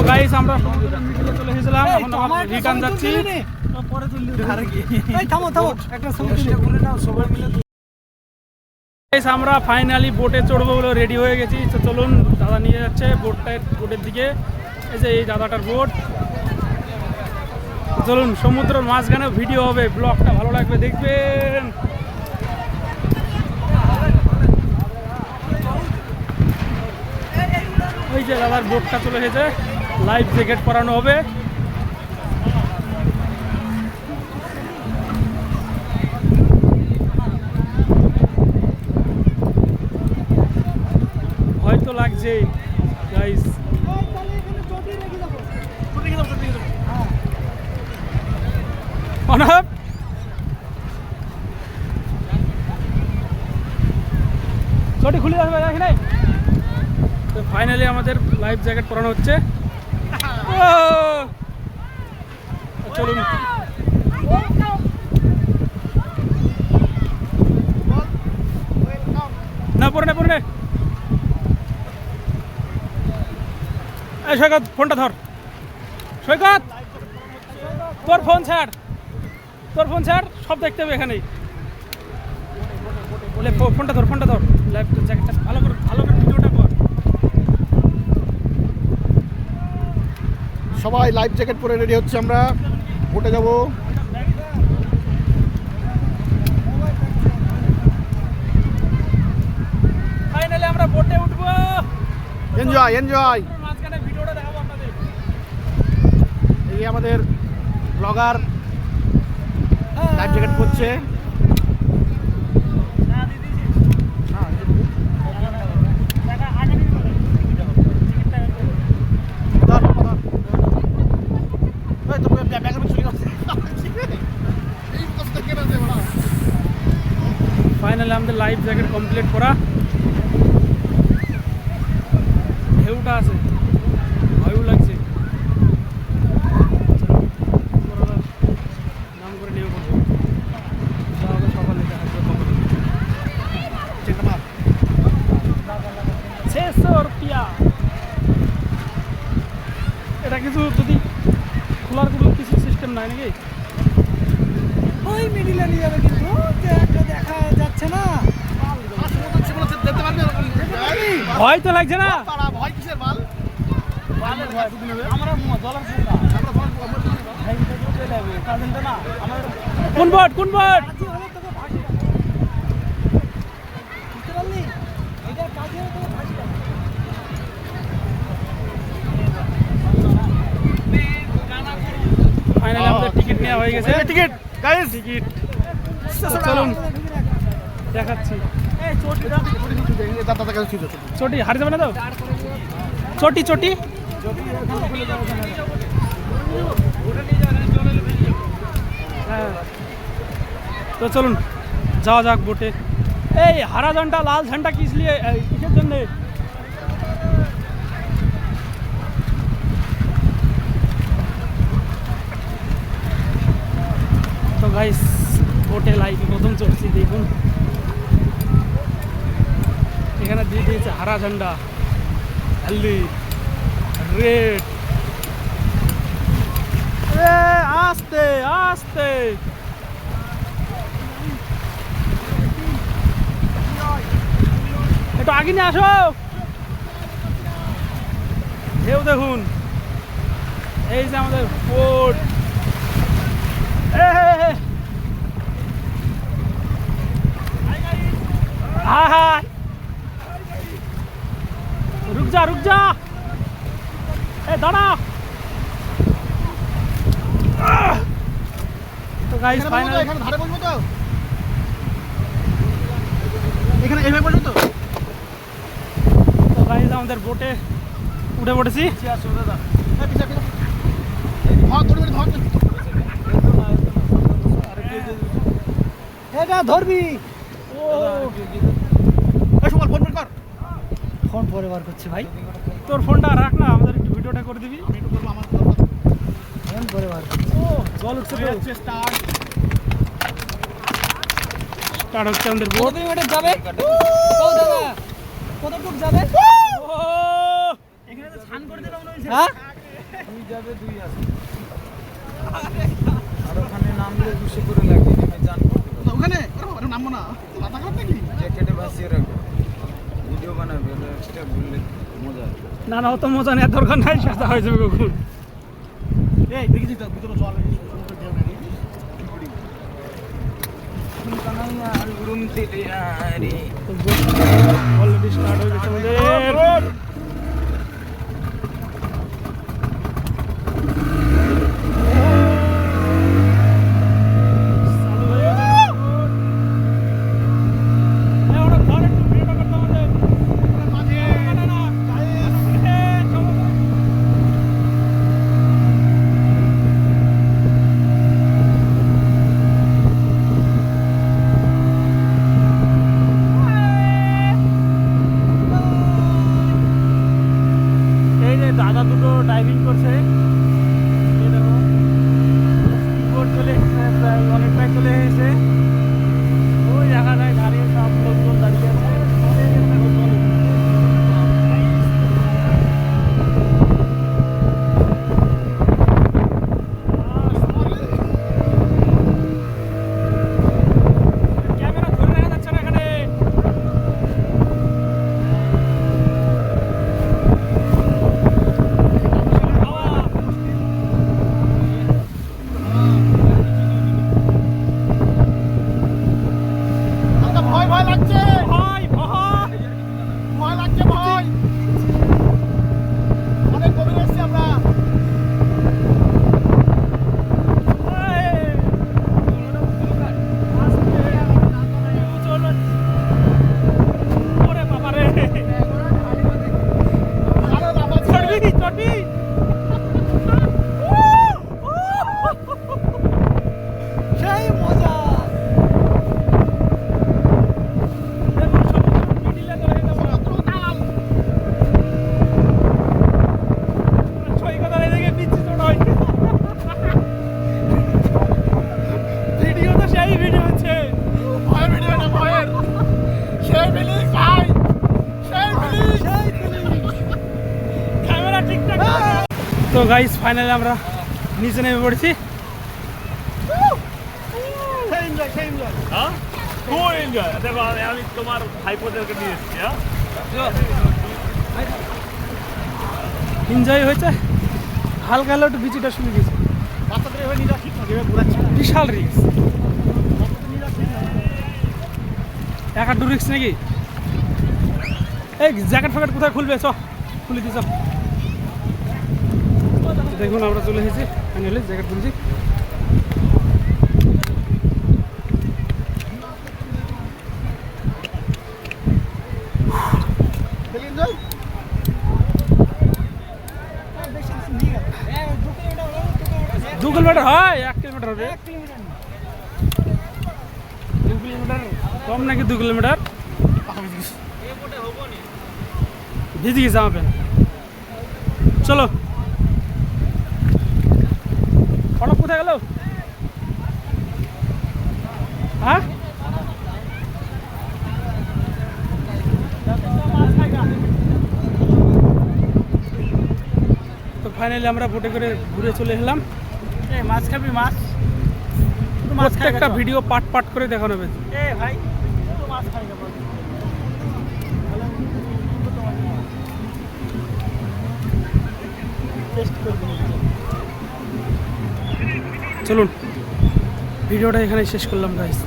Guys আমরা মিডিলে চলে এসেছিলাম, এখন আমরা রিটার্ন যাচ্ছি। পরে তুললি আর কি, এই থামো থামো একটা ছবি তুলে নাও সবাই মিলে। গাইস আমরা ফাইনালি বোটে চড়বো বলে রেডি হয়ে গেছি। তো চলুন, দাদা নিয়ে যাচ্ছে বোটের দিকে। এই যে এই দাদাটার বোট। চলুন, সমুদ্রের মাঝখানে ভিডিও হবে, ব্লগটা ভালো লাগবে, দেখবেন। ওই যে দাদার বোটটা চলে এসেছে, লাইফ জ্যাকেট পরানো হবে। হয়তো লাগছে গাইস। অনব চটি খুলে আসবে এখানে। তো ফাইনালি আমাদের লাইফ জ্যাকেট পরানো হচ্ছে। চলুন, না পরে না পরে না। এই সৈকত ফোনটা ধর, সৈকত তোর ফোন ছাড়, তোর ফোন ছাড়, সব দেখতে হবে এখানেই। বলে ফোনটা ধর লাইফ জ্যাকেটটা ভালো করে ভিডিওটা কর। সবাই লাইফ জ্যাকেট পরে রেডি হচ্ছে, আমরা বোটে যাব। ফাইনালি আমরা বোটে উঠবো। এনজয়। মাঝখানে ভিডিওটা দেখাবো আপনাদের। এই আমাদের ব্লগার লাইফ জ্যাকেট পরছে। ফাইনালি আমাদের লাইফ জ্যাকেট কমপ্লিট করা। ঢেউটা আছে, ভয়ও লাগছে। নাম করে নেমে পড়বো, সকালে ₹600। এটা কিছু যদি খোলার কোনো কিছু সিস্টেম নাই নাকি? ওই মিডিলে নিয়ে যাবে, কিন্তু দেখা যাচ্ছে না। ভয় তো লাগছে না? ভয় কিসের মাল? কোন বোট? ফাইনালি আমাদের টিকিট নেওয়া হয়ে গেছে। টিকিট গাইস, টিকিট চলুন দেখাচ্ছি। চটি হারিয়ে যাবে না তো? চটি হ্যাঁ, তো চলুন যাওয়া যাক বোটে। এই হারা ঝান্ডা লাল ঝান্ডা কিসের জন্য? তো গাইস বোটে লাইফে প্রথম চড়ছি, দেখুন এখানে দিয়ে দিয়েছে হারা ঝান্ডা, হলদি, রেড। আস্তে আস্তে একটু আগে নিয়ে আসো। ঢেউ দেখুন, এই যে আমাদের বোট। हाय रुक जा ए दाड़ा। तो गाइस फाइनल এখানে ধারে বসবো তো, এখানে এইভাবে বসবো তো। তো গাইস আমাদের বোটে উঠে পড়েছি। এটা ধরবি। ফোন পরে বার করছি ভাই, তোর ফোনটা রাখ না, আমাদের একটু ভিডিওটা করে দিবি। ফোন পরে বার করছি। ও জল উঠছে তো, স্টার্ট হচ্ছে আমাদের বোট। যাবে কতটুক যাবে? ও এখানে তো স্নান করে দিলাম মনে হইছে। হ্যাঁ যাবে 2 আছে আর ওখানে নামলে 200 করে লাগবে নেমে জান করতে পারবে ওখানে আরে নামবো না মাথা খারাপ নাকি জ্যাকেটে ভাসিয়ে রাখবে ভিডিও বানাবে এক্সট্রা বললে মজা আসবে না না অত মজা নেই দরকার নাই সাদা হয়ে যাবে কখন এই দেখি তো ভিতরে জল কানাইয়া আলগুরুম তেলে আরে অলরেডি স্টার্ট হয়ে গেছে আমাদের চালু হয়ে গেছে ওরা ঘরে একটু ভিডিওটা করতে আমাদের মাঝে না না চলো এই যে দাদা দুটো ডাইভিং করছে এই দেখো বোট চলে এসেছে প্রায় অনেকটাই চলে এসেছে ওই জায়গাটায় দাঁড়িয়ে সব লোকজন দাঁড়িয়ে আছে ক্যামেরা ধরে রাখা যাচ্ছে না এখানে আচ্ছা ভয় ভয় লাগছে ভয় ভয় ভয় লাগছে ভয় অনেক গভীরে এসেছি আমরা ওরে বাবা রে আরে বাবা চড়বি চড়বি সেই মজা তাল ভিডিও তো সেই ভিডিও হচ্ছে ভয় ভিডিও না ভয়ের সেই মিলি খাই সেই মিলি সেই মিলি ক্যামেরা ঠিকঠাক তো গাইস ফাইনালি আমরা নিচে নেমে পড়েছি সেই এনজয় হ্যাঁ খুব এনজয় দেখো আমি তোমার ভাইপোদেরকে নিয়ে এসেছি হ্যাঁ এনজয় হয়েছে হালকা হলেও একটু বিচিটা শুনে গেছে বাচ্চাদের এভাবে নিয়ে যাওয়া ঠিক না যেভাবে ঘোরাচ্ছি বিশাল রিক্স এক আধটু রিক্স নাকি এই জ্যাকেট ফ্যাকেট কোথায় খুলবে চ খুলে দিস দেখুন আমরা চলে এসেছি ফাইনালি জ্যাকেট খুলছি খেলি এনজয় 2 কিলোমিটার হয় 1 কিলোমিটার হবে 2 কিলোমিটার কম নাকি 2 কিলোমিটার ভিজে গেছে আমার প্যান্ট চলো অটো কোথায় গেল হ্যাঁ তো ফাইনালি আমরা বোটে করে ঘুরে চলে এলাম এই মাছ খাবি মাছ প্রত্যেকটা ভিডিও পার্ট পার্ট করে দেখানো হবে এ ভাই তো মাছ খাই না টেস্ট করবি চলুন ভিডিওটা এখানে শেষ করলাম গাইস